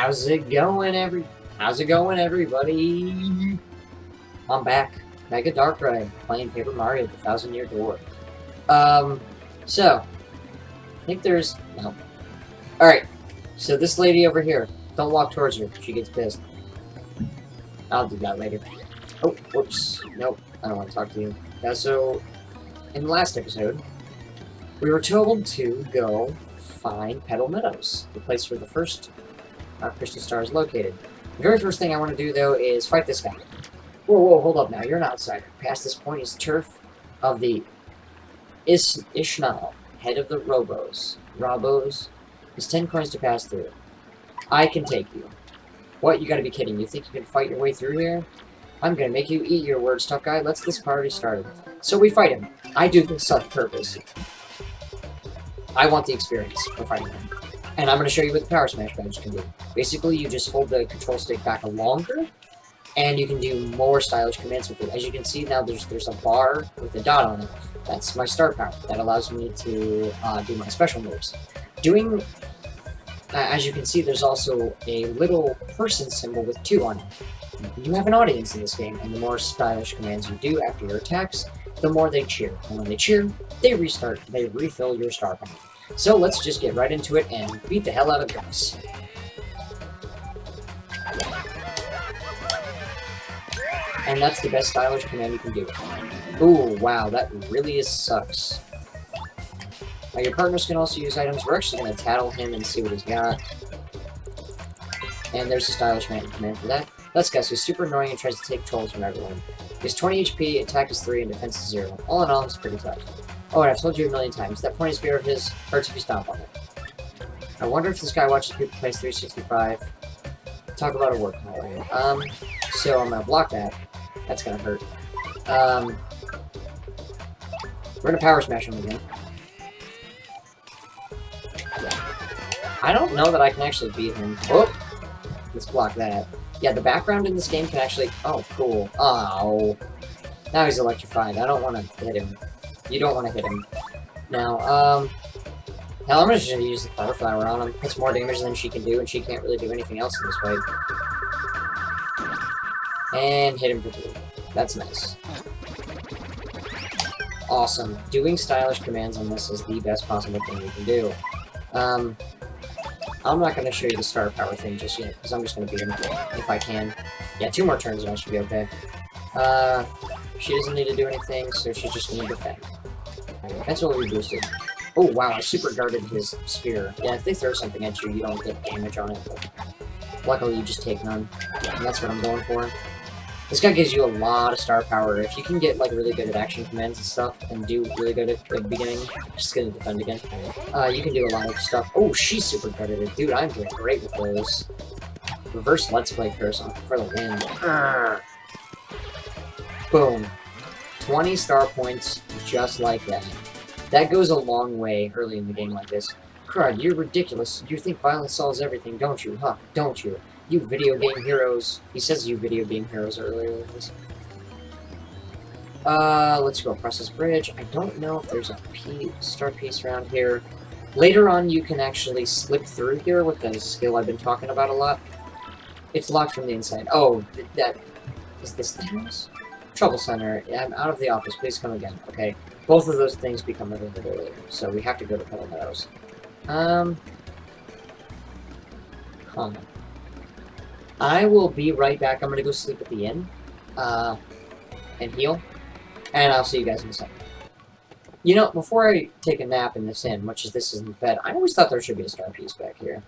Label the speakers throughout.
Speaker 1: How's it going, everybody? I'm back. Mega Dark Ride, playing Paper Mario: The Thousand-Year Door. So, I think there's... No. Alright, so this lady over here, don't walk towards her, she gets pissed. I'll do that later. Oh, whoops. Nope, I don't want to talk to you. So, in the last episode, we were told to go find Petal Meadows, the place where the first crystal star is located. The very first thing I want to do, though, is fight this guy. Whoa, hold up now. You're an outsider. Past this point is turf of the Ishnal, head of the Robos. There's 10 coins to pass through. I can take you. What? You gotta be kidding. You think you can fight your way through here? I'm gonna make you eat your words, tough guy. Let's this party started. So we fight him. I do this on purpose. I want the experience for fighting him. And I'm going to show you what the Power Smash badge can do. Basically, you just hold the control stick back longer, and you can do more stylish commands with it. As you can see now, there's a bar with a dot on it. That's my star power. That allows me to do my special moves. As you can see, there's also a little person symbol with 2 on it. You have an audience in this game, and the more stylish commands you do after your attacks, the more they cheer. And when they cheer, they refill your star power. So let's just get right into it and beat the hell out of guys. And that's the best stylish command you can do. Ooh, wow, that really sucks. Now your partners can also use items. We're actually going to tattle him and see what he's got. And there's a stylish command for that. Let's guess, he's super annoying and tries to take trolls from everyone. He has 20 HP, attack is 3, and defense is 0. All in all, it's pretty tough. Oh, and I've told you a million times, that pointy spear of his hurts if you stomp on it. I wonder if this guy watches people play 365. Talk about a work holiday. So I'm gonna block that. That's gonna hurt. We're gonna power smash him again. I don't know that I can actually beat him. Oh! Let's block that. Yeah, the background in this game can actually... Oh, cool. Oh. Now he's electrified. I don't want to hit him. You don't want to hit him. Now, hell, I'm just going to use the Fire Flower on him. It's more damage than she can do, and she can't really do anything else in this fight. And hit him for 2. That's nice. Awesome. Doing stylish commands on this is the best possible thing you can do. I'm not going to show you the star power thing just yet, because I'm just going to beat him if I can. Yeah, 2 more turns and I should be okay. She doesn't need to do anything, so she's just going to defend. Defense will be boosted. Oh, wow, I super guarded his spear. Yeah, if they throw something at you, you don't get damage on it, but luckily you just take none. And that's what I'm going for. This guy gives you a lot of star power. If you can get like really good at action commands and stuff, and do really good at the beginning, just gonna defend again. You can do a lot of stuff. Oh, she's super guarded it. Dude, I'm doing great with those. Reverse Let's Play curse on for the win. Boom. 20 star points, just like that. That goes a long way early in the game like this. Crud, you're ridiculous. You think violence solves everything, don't you? Huh, don't you? You video game heroes. He says you video game heroes earlier in this. Let's go across this bridge. I don't know if there's a star piece around here. Later on, you can actually slip through here with the skill I've been talking about a lot. It's locked from the inside. Oh, that... Is this the house? Trouble Center. Yeah, I'm out of the office. Please come again. Okay. Both of those things become available earlier, so we have to go to Petal Meadows. I will be right back. I'm gonna go sleep at the inn, and heal, and I'll see you guys in a second. You know, before I take a nap in this inn, much as this isn't bed, I always thought there should be a star piece back here.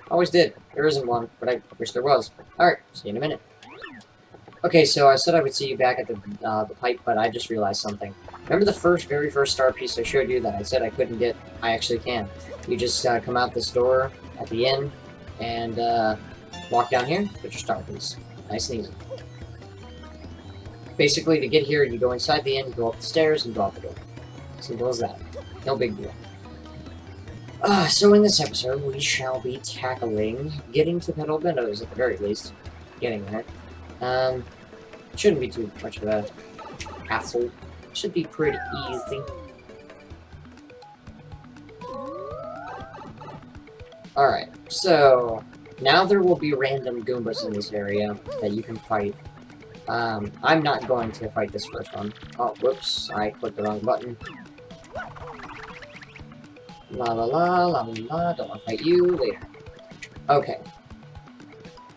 Speaker 1: Always did. There isn't one, but I wish there was. Alright, see you in a minute. Okay, so I said I would see you back at the pipe, but I just realized something. Remember the very first star piece I showed you that I said I couldn't get? I actually can. You just come out this door at the inn, and walk down here, put your star piece. Nice and easy. Basically, to get here, you go inside the inn, go up the stairs, and go out the door. Simple as that. No big deal. So in this episode, we shall be tackling getting to Petal Meadows, at the very least. Getting there. Shouldn't be too much of a hassle. Should be pretty easy. Alright, so Now there will be random Goombas in this area that you can fight. I'm not going to fight this first one. Oh, whoops, I clicked the wrong button. La la la, la la la, don't want to fight you later. Okay.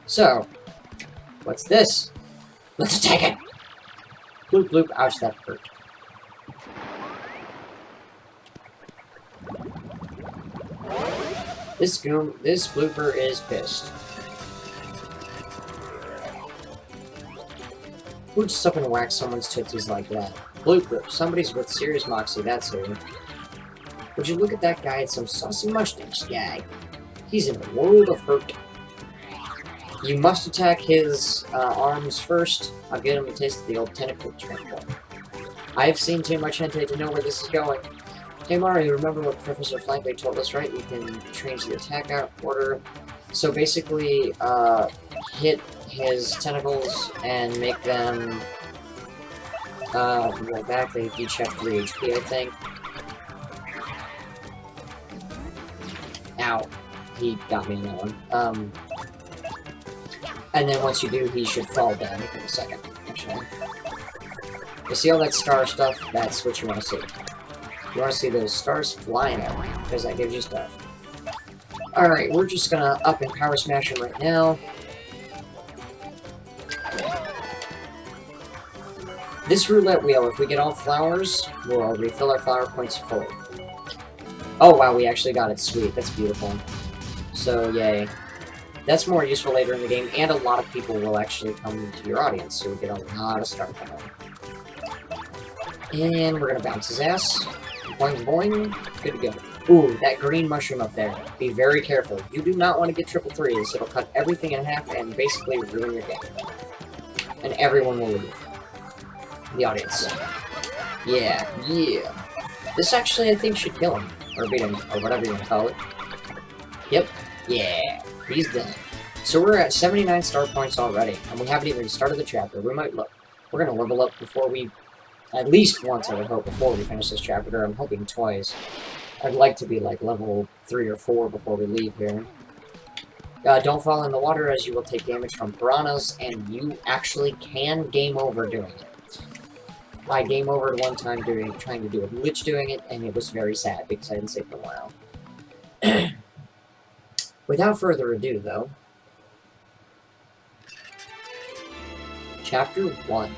Speaker 1: So, what's this? Let's attack it! Bloop bloop, ouch, that hurt. This blooper is pissed. Who just up and whack someone's tootsies like that? Bloop bloop, somebody's with serious moxie, that's who. Would you look at that guy and some saucy mustache guy? He's in a world of hurt. You must attack his arms first. I'll get him a taste of the old tentacle trample. I've seen too much hentai to know where this is going. Hey Mario, remember what Professor Flankley told us, right? You can change the attack out order. So basically, hit his tentacles and make them roll back. They each have 3 HP, I think. Ow. He got me in that one. And then once you do, he should fall down in a second, actually. You see all that star stuff? That's what you want to see. You want to see those stars flying out, because that gives you stuff. Alright, we're just gonna up and power smash him right now. This roulette wheel, if we get all flowers, we'll refill our flower points fully. Oh wow, we actually got it. Sweet, that's beautiful. So, yay. That's more useful later in the game, and a lot of people will actually come to your audience, so we get a lot of star power. And we're gonna bounce his ass. Boing boing. Good to go. Ooh, that green mushroom up there. Be very careful. You do not want to get triple threes. It'll cut everything in half and basically ruin your game. And everyone will leave. The audience. Yeah, yeah. This actually, I think, should kill him. Or beat him, or whatever you want to call it. Yep. Yeah. He's done. So we're at 79 star points already, and we haven't even started the chapter. We might look. We're gonna level up before we... At least once, I would hope, before we finish this chapter. I'm hoping twice. I'd like to be, like, level 3 or 4 before we leave here. Don't fall in the water, as you will take damage from piranhas, and you actually can game over doing it. I game overed one time trying to do a glitch doing it, and it was very sad, because I didn't save for a while. Without further ado, though, Chapter 1.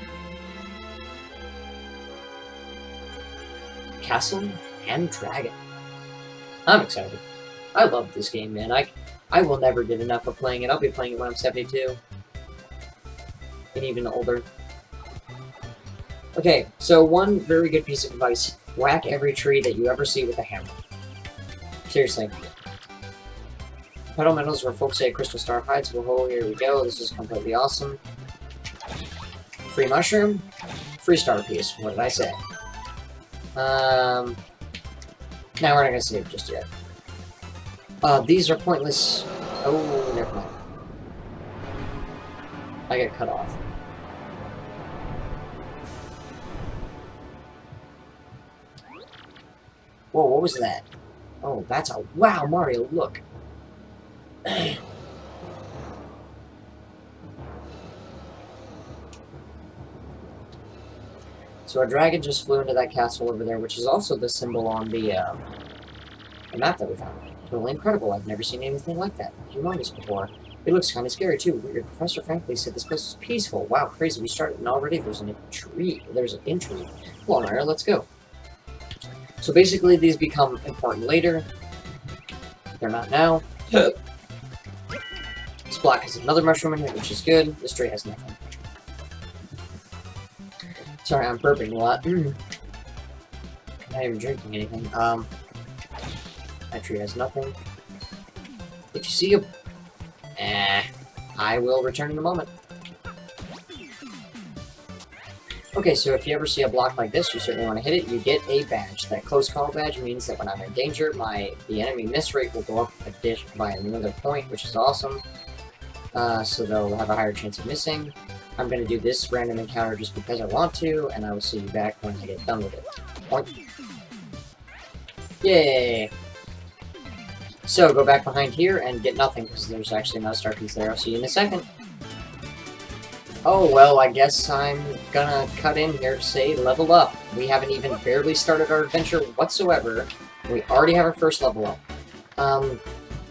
Speaker 1: Castle and Dragon. I'm excited. I love this game, man. I will never get enough of playing it. I'll be playing it when I'm 72. And even older. Okay, so one very good piece of advice. Whack every tree that you ever see with a hammer. Seriously. Petal metals where folks say crystal star hides. Well, here we go. This is completely awesome. Free mushroom. Free star piece. What did I say? Now we're not gonna save just yet. These are pointless. Oh, never mind. I get cut off. Whoa, what was that? Oh, that's a... Wow, Mario, look! So our dragon just flew into that castle over there, which is also the symbol on the map that we found. Totally incredible. I've never seen anything like that. Humongous before. It looks kind of scary, too. Weird. Professor Franklin said this place is peaceful. Wow, crazy. We started, and already there's an intrigue. There's an intrigue. Come on, Mario, let's go. So basically, these become important later. They're not now. This block has another mushroom in it, which is good. This tree has nothing. Sorry, I'm burping a lot. I'm not even drinking anything. That tree has nothing. If you see a... I will return in a moment. Okay, so if you ever see a block like this, you certainly want to hit it. You get a badge. That close call badge means that when I'm in danger, the enemy miss rate will go up by another point, which is awesome. So they'll have a higher chance of missing. I'm going to do this random encounter just because I want to, and I will see you back when I get done with it. Point. Yay! So, go back behind here and get nothing, because there's actually no star piece there. I'll see you in a second. Oh, well, I guess I'm gonna cut in here to say level up. We haven't even barely started our adventure whatsoever. We already have our first level up.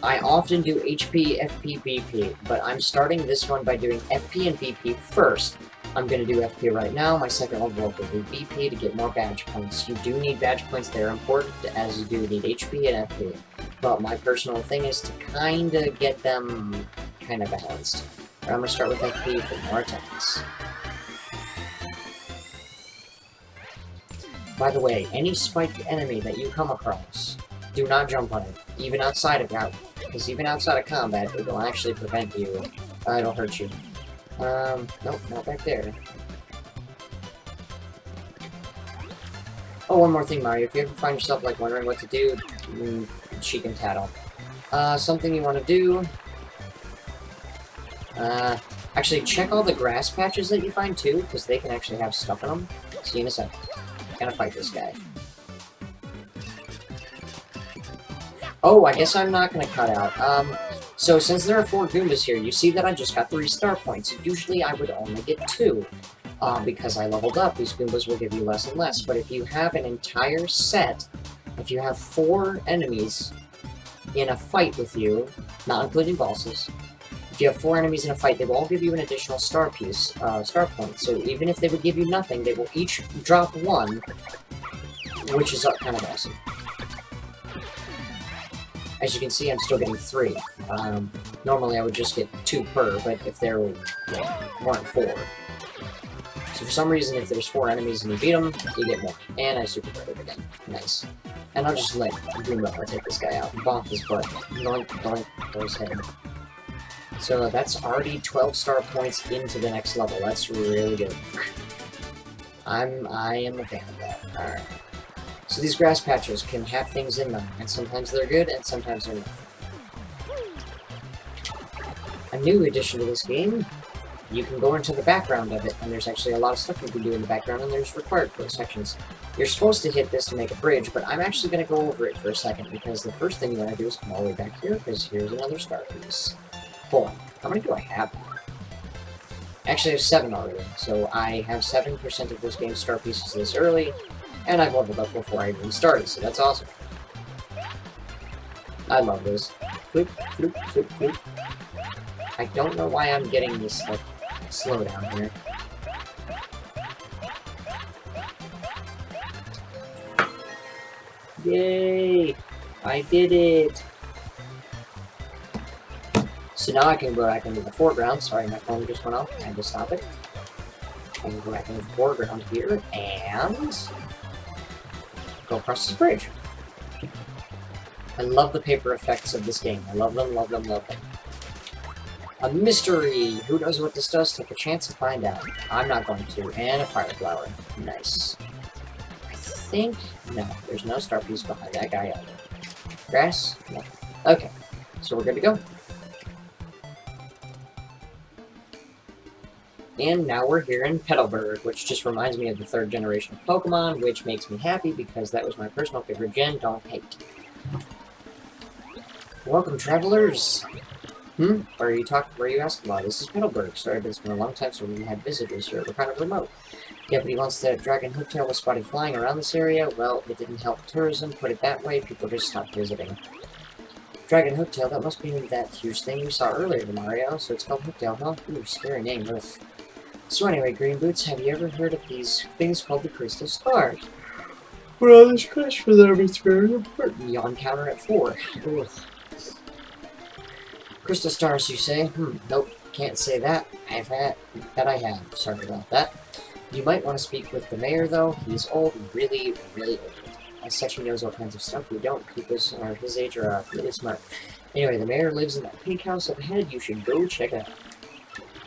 Speaker 1: I often do HP, FP, BP, but I'm starting this one by doing FP and BP first. I'm going to do FP right now. My second level up will be BP to get more badge points. You do need badge points. They're important, as you do need HP and FP. But my personal thing is to kind of get them kind of balanced. I'm going to start with FP for more attacks. By the way, any spiked enemy that you come across, do not jump on it, even outside of combat, because even outside of combat, it will actually prevent you. It'll hurt you. Nope, not back there. Oh, one more thing, Mario. If you ever find yourself, like, wondering what to do, cheek and tattle. Something you want to do... actually, check all the grass patches that you find, too, because they can actually have stuff in them. See you in a second. Gotta fight this guy. Oh, I guess I'm not gonna cut out. So since there are 4 Goombas here, you see that I just got 3 star points. Usually I would only get 2. Because I leveled up, these Goombas will give you less and less. But if you have an entire set, if you have 4 enemies in a fight with you, not including bosses, if you have 4 enemies in a fight, they will all give you an additional star piece, star point. So even if they would give you nothing, they will each drop 1, which is kind of awesome. As you can see, I'm still getting 3. Normally I would just get 2 per, but if there weren't 4. So for some reason, if there's 4 enemies and you beat them, you get more. And I super credit again. Nice. And I'll just let Goomba take this guy out. Bonk his butt. Doink, doink, goes head. So that's already 12 star points into the next level. That's really good. I am a fan of that. Alright. So these grass patches can have things in them, and sometimes they're good, and sometimes they're not. A new addition to this game, you can go into the background of it, and there's actually a lot of stuff you can do in the background, and there's required sections. You're supposed to hit this to make a bridge, but I'm actually going to go over it for a second, because the first thing you want to do is come all the way back here, because here's another star piece. Hold on, how many do I have? Actually, I have 7 already, so I have 7% of this game's star pieces this early, and I've leveled up before I even started, so that's awesome. I love this. Floop, floop, floop, floop. I don't know why I'm getting this, like, slowdown here. Yay! I did it! So now I can go back into the foreground. Sorry, my phone just went off. I had to stop it. I can go back into the foreground here, and... go across this bridge. I love the paper effects of this game. I love them, love them, love them. A mystery! Who knows what this does? Take a chance to find out. I'm not going to. And a fire flower. Nice. I think... no, there's no star piece behind that guy either. Grass? No. Okay. So we're good to go. And now we're here in Petal Burgh, which just reminds me of the 3rd generation of Pokemon, which makes me happy because that was my personal favorite gen. Don't hate. Welcome, travelers! What are you asking about? This is Petal Burgh. Sorry, but it's been a long time since we had visitors here. We're kind of remote. Yeah, but once that dragon hooktail was spotted flying around this area, well, it didn't help tourism, put it that way, people just stopped visiting. Dragon hooktail, that must be that huge thing you saw earlier, Mario, so it's called hooktail, huh? Ooh, scary name, ugh. So anyway, Green Boots, have you ever heard of these things called the crystal stars? Well, this quest for them is very important. Yawn counter at 4. Ugh. Crystal stars, you say? Nope, can't say that. I have. Sorry about that. You might want to speak with the mayor, though. He's old, really, really old. As such, he knows all kinds of stuff we don't. People his age are really smart. Anyway, the mayor lives in that pink house up ahead. You should go check it out.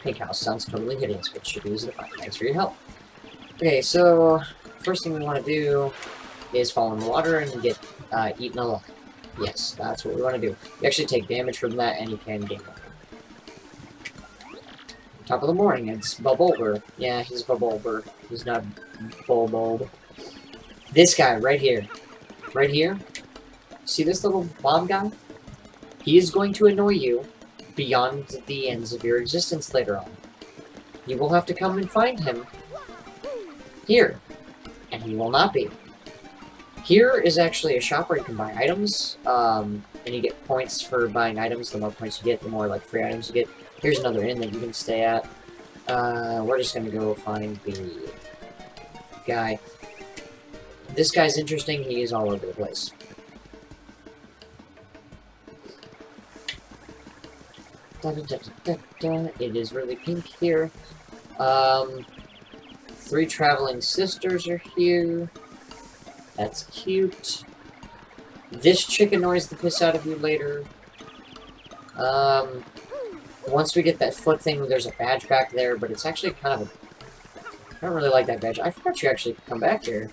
Speaker 1: Pink house sounds totally hideous, but should be easy to find. Thanks for your help. Okay, so first thing we want to do is fall in the water and get eaten alive. Yes, that's what we want to do. You actually take damage from that, and you can gain one. Top of the morning, it's Bulbulber. Yeah, he's Bulbulber. He's not Bulbulb. This guy, right here. Right here. See this little bomb guy? He is going to annoy you beyond the ends of your existence later on. You will have to come and find him here, and he will not be. Here is actually a shop where you can buy items, and you get points for buying items. The more points you get, the more, like, free items you get. Here's another inn that you can stay at. We're just gonna go find the guy. This guy's interesting. He is all over the place. It is really pink here. 3 traveling sisters are here. That's cute. This chick annoys the piss out of you later. Once we get that foot thing, there's a badge back there, but it's actually kind of a... I don't really like that badge. I forgot you actually could come back here.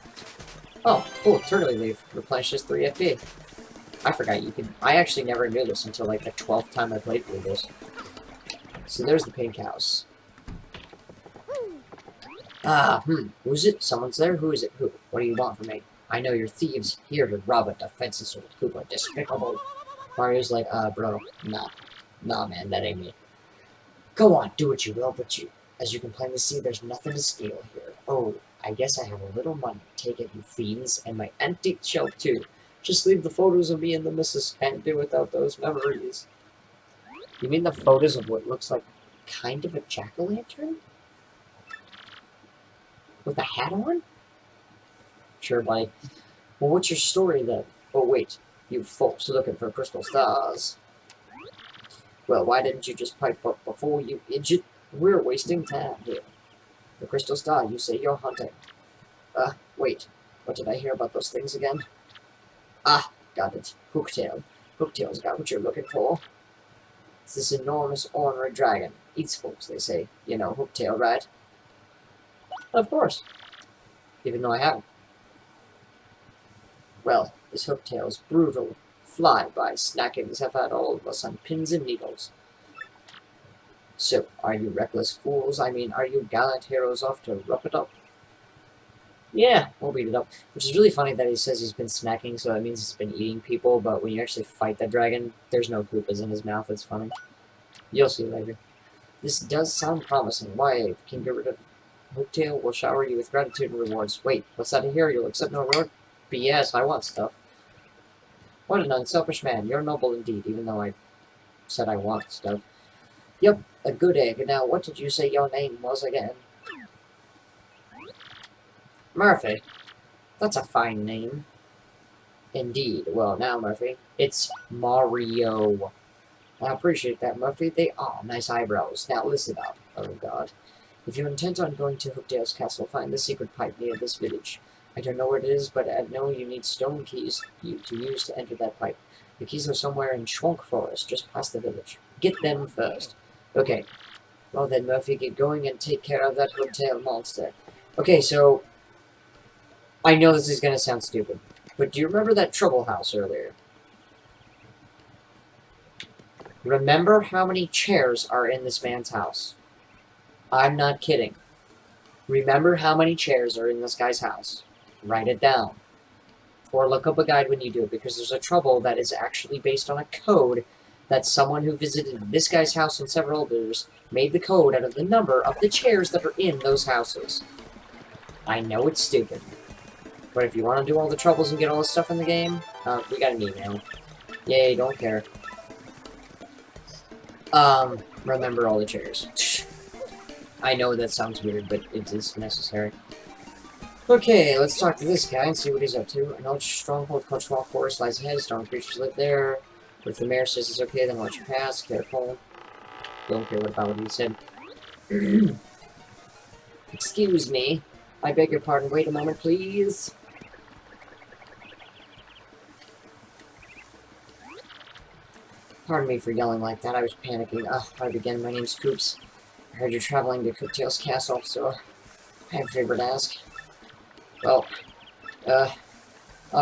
Speaker 1: Oh, cool. Turtley leaf. Replenishes 3 FP. I forgot you could... I actually never knew this until, like, the 12th time I played through this. So there's the pink house. Who's it? Someone's there? Who is it? Who? What do you want from me? I know you're thieves, here to rob a defenseless old Koopa. Despicable. Mario's like, bro, nah. Nah, man, that ain't me. Go on, do what you will, but as you can plainly see, there's nothing to steal here. Oh, I guess I have a little money. Take it, you fiends, and my antique shelf, too. Just leave the photos of me and the missus. Can't do without those memories. You mean the photos of what looks like kind of a jack-o'-lantern? With a hat on? Sure, buddy. Well, what's your story, then? Oh, wait. You folks are looking for crystal stars. Well, why didn't you just pipe up before you idiot? We're wasting time here. The crystal star, you say you're hunting. Wait. What did I hear about those things again? Ah, got it. Hooktail. Hooktail's got what you're looking for. It's this enormous ornery dragon. Eats folks, they say. You know Hooktail, right? Of course. Even though I haven't. Well, this Hooktail's brutal. Fly-by snackings have had all of us on pins and needles. So, are you reckless fools? I mean, are you gallant heroes off to rough it up? Yeah, we'll beat it up. Which is really funny that he says he's been snacking, so that means he's been eating people, but when you actually fight the dragon, there's no Koopas in his mouth. It's funny. You'll see later. This does sound promising. Why, if you can get rid of Hooktail, we'll shower you with gratitude and rewards. Wait, what's that in here? You'll accept no reward? BS, I want stuff. What an unselfish man. You're noble indeed, even though I said I want stuff. Yep, a good egg. Now, what did you say your name was again? Murphy. That's a fine name. Indeed. Well, now, Murphy, it's Mario. I appreciate that, Murphy. They are nice eyebrows. Now, listen up. Oh, God. If you're intent on going to Hooktail's castle, find the secret pipe near this village. I don't know where it is, but I know you need stone keys to use to enter that pipe. The keys are somewhere in Schwonk Forest, just past the village. Get them first. Okay. Well then, Murphy, get going and take care of that Hooktail monster. Okay, so... I know this is going to sound stupid, but do you remember that trouble house earlier? Remember how many chairs are in this man's house? I'm not kidding. Remember how many chairs are in this guy's house. Write it down. Or look up a guide when you do it, because there's a trouble that is actually based on a code that someone who visited this guy's house and several others made the code out of the number of the chairs that are in those houses. I know it's stupid. But if you want to do all the troubles and get all the stuff in the game, we got an email. Yay, don't care. Remember all the chairs. I know that sounds weird, but it is necessary. Okay, let's talk to this guy and see what he's up to. An old stronghold called Schwalk Forest lies ahead. Storm creatures live there. If the mayor says it's okay, then watch your pass. Careful. Don't care about what he said. Excuse me. I beg your pardon. Wait a moment, please. Pardon me for yelling like that. I was panicking. Right again. My name's Coops. I heard you're traveling to Hooktail's castle, so I have a favor to ask. Well,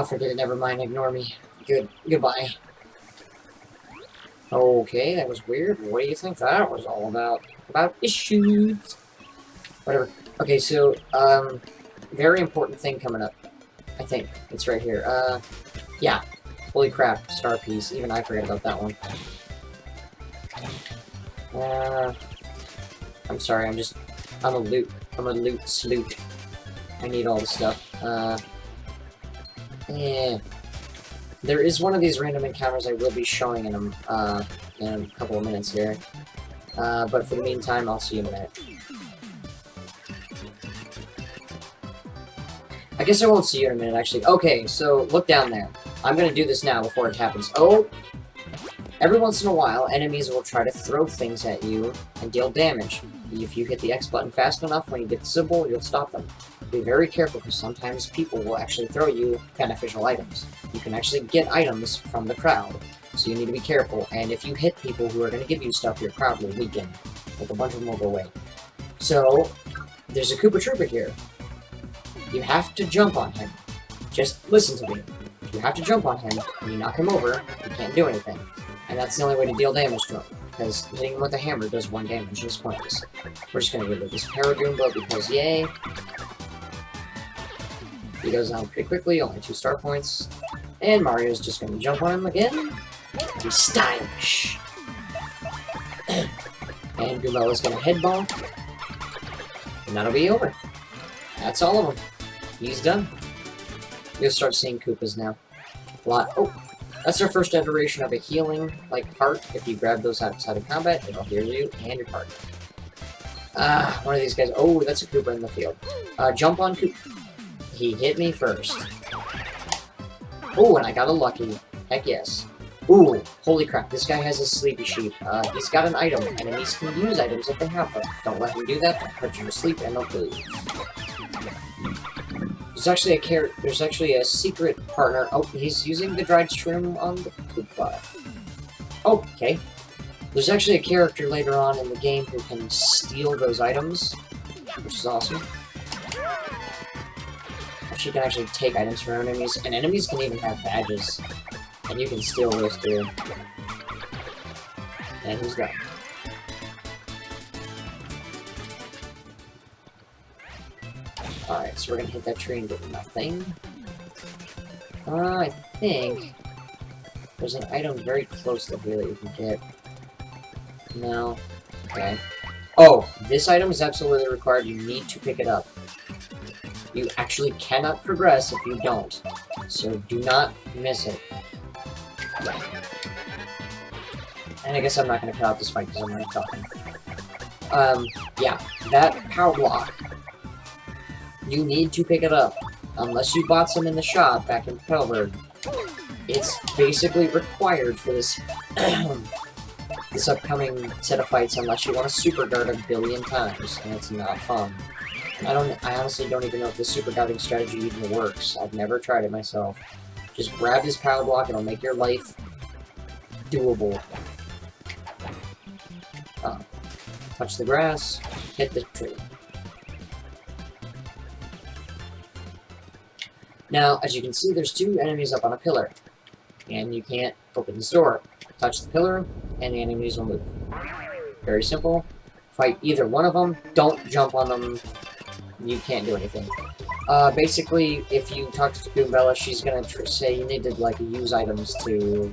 Speaker 1: forget it, never mind, ignore me. Goodbye. Okay, that was weird. What do you think that was all about? About issues. Whatever. Okay, so, very important thing coming up. I think. It's right here. Yeah. Holy crap, star piece. Even I forgot about that one. I'm sorry, I'm a loot sloot. I need all the stuff. Yeah. There is one of these random encounters I will be showing in a couple of minutes here. But for the meantime, I'll see you in a minute. I guess I won't see you in a minute, actually. Okay, so look down there. I'm gonna do this now before it happens. Oh! Every once in a while, enemies will try to throw things at you and deal damage. If you hit the X button fast enough when you get the symbol, you'll stop them. Be very careful, because sometimes people will actually throw you beneficial items. You can actually get items from the crowd, so you need to be careful. And if you hit people who are going to give you stuff, your crowd will weaken. Like, a bunch of them will go away. So, there's a Koopa Troopa here. You have to jump on him. Just listen to me. If you have to jump on him, and you knock him over, you can't do anything. And that's the only way to deal damage to him, because hitting him with a hammer does 1 damage, it's pointless. We're just gonna get rid of this Paragoomba because yay. He goes down pretty quickly, only 2 star points. And Mario's just gonna jump on him again. He's stylish. And Goombela's gonna headball. And that'll be over. That's all of them. He's done. You'll start seeing Koopas now. A lot. Oh! That's our first iteration of a healing, like, heart. If you grab those outside of combat, it'll heal you and your party. One of these guys. Oh, that's a Koopa in the field. Jump on Koopa. He hit me first. Oh, and I got a lucky. Heck yes. Ooh, holy crap, this guy has a sleepy sheep. He's got an item. Enemies can use items if they have them. Don't let him do that, they'll put you to sleep and they'll kill you. There's actually a secret partner. Oh, he's using the dried shroom on the Koopa. Okay. There's actually a character later on in the game who can steal those items, which is awesome. She can actually take items from enemies, and enemies can even have badges. And you can steal those too. And he's done. Alright, so we're gonna hit that tree and get nothing. I think there's an item very close to here that you can get. No. Okay. Oh, this item is absolutely required. You need to pick it up. You actually cannot progress if you don't. So do not miss it. And I guess I'm not gonna cut out this fight because I'm already talking. Yeah, that power block. You need to pick it up. Unless you bought some in the shop back in Petal Burgh. It's basically required for this this upcoming set of fights unless you want to super guard 1,000,000,000 times, and it's not fun. I honestly don't even know if the super guarding strategy even works. I've never tried it myself. Just grab this power block, it'll make your life doable. Touch the grass, hit the tree. Now, as you can see, there's 2 enemies up on a pillar. And you can't open this door. Touch the pillar, and the enemies will move. Very simple. Fight either one of them. Don't jump on them. You can't do anything. Basically, if you talk to Goombella, she's gonna say you need to, like, use items to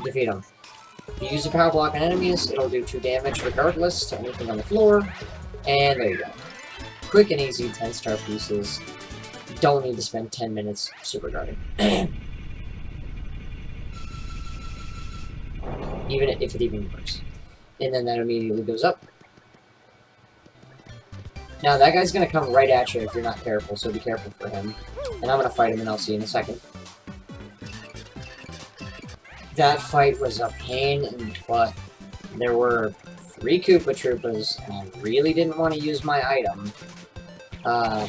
Speaker 1: defeat them. If you use a power block on enemies, it'll do 2 damage regardless to anything on the floor. And there you go. Quick and easy 10-star pieces. Don't need to spend 10 minutes super guarding. Even if it even works. And then that immediately goes up. Now that guy's gonna come right at you if you're not careful, so be careful for him. And I'm gonna fight him and I'll see you in a second. That fight was a pain in the butt. There were 3 Koopa Troopas, and I really didn't want to use my item. I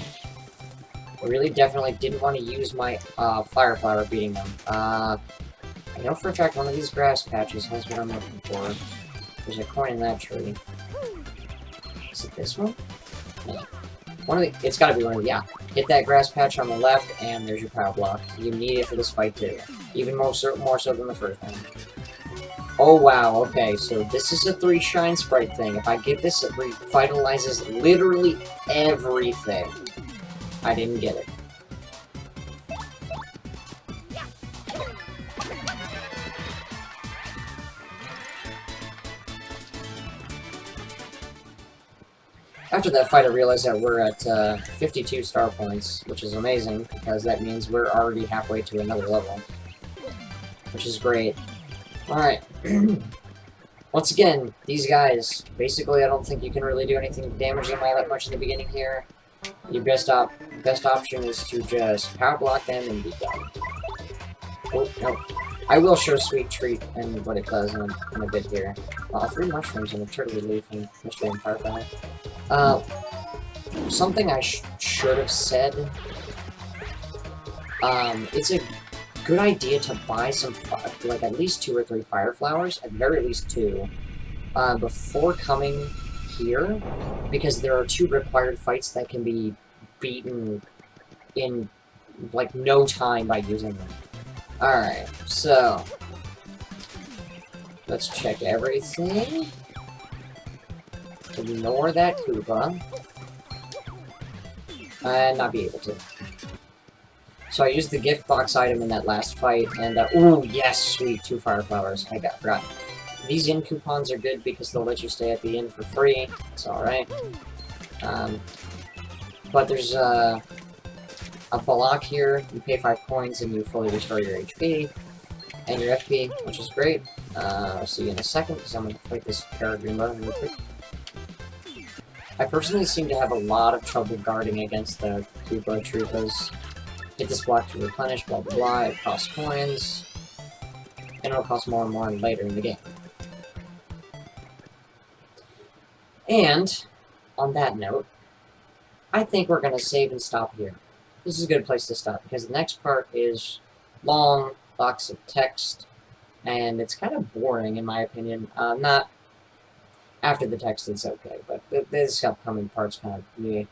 Speaker 1: really definitely didn't want to use my Fire Flower beating them. I know for a fact one of these grass patches has what I'm looking for. There's a coin in that tree. Is it this one? No. It's gotta be one of the, yeah. Hit that grass patch on the left, and there's your power block. You need it for this fight too. Even more so than the first one. Oh wow, okay, so this is a 3 shine sprite thing. If I get this, it revitalizes literally everything. I didn't get it. After that fight, I realized that we're at 52 star points, which is amazing, because that means we're already halfway to another level, which is great. Alright. Once again, these guys, basically I don't think you can really do anything to damage them all that much in the beginning here. Your best option is to just power block them and be done. Oh, no. I will show Sweet Treat and what it does in a bit here. 3 mushrooms and a turtle leaf and mystery and firefly. Something I should have said. It's a good idea to buy some, like at least 2 or 3 fire flowers, at very least 2, before coming here, because there are 2 required fights that can be beaten in, like, no time by using them. Alright, so let's check everything. Ignore that Koopa. And not be able to. So I used the gift box item in that last fight, and ooh, yes, sweet, 2 fire flowers. I forgot. These inn coupons are good because they'll let you stay at the inn for free. It's alright. But there's a block here. You pay 5 coins and you fully restore your HP and your FP, which is great. I'll see you in a second because I'm going to fight this Peregrine real quick. I personally seem to have a lot of trouble guarding against the Koopa Troopas. Hit this block to replenish, blah blah blah, it costs coins, and it'll cost more and more later in the game. And, on that note, I think we're going to save and stop here. This is a good place to stop, because the next part is long, lots of text, and it's kind of boring in my opinion. Not after the text, it's okay, but this upcoming part's kind of me.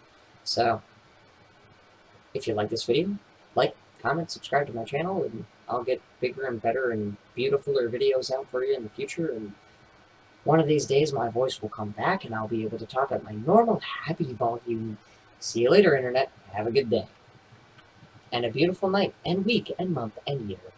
Speaker 1: So, if you like this video, like, comment, subscribe to my channel, and I'll get bigger and better and beautifuler videos out for you in the future, and one of these days my voice will come back and I'll be able to talk at my normal, happy volume. See you later, Internet. Have a good day. And a beautiful night, and week, and month, and year.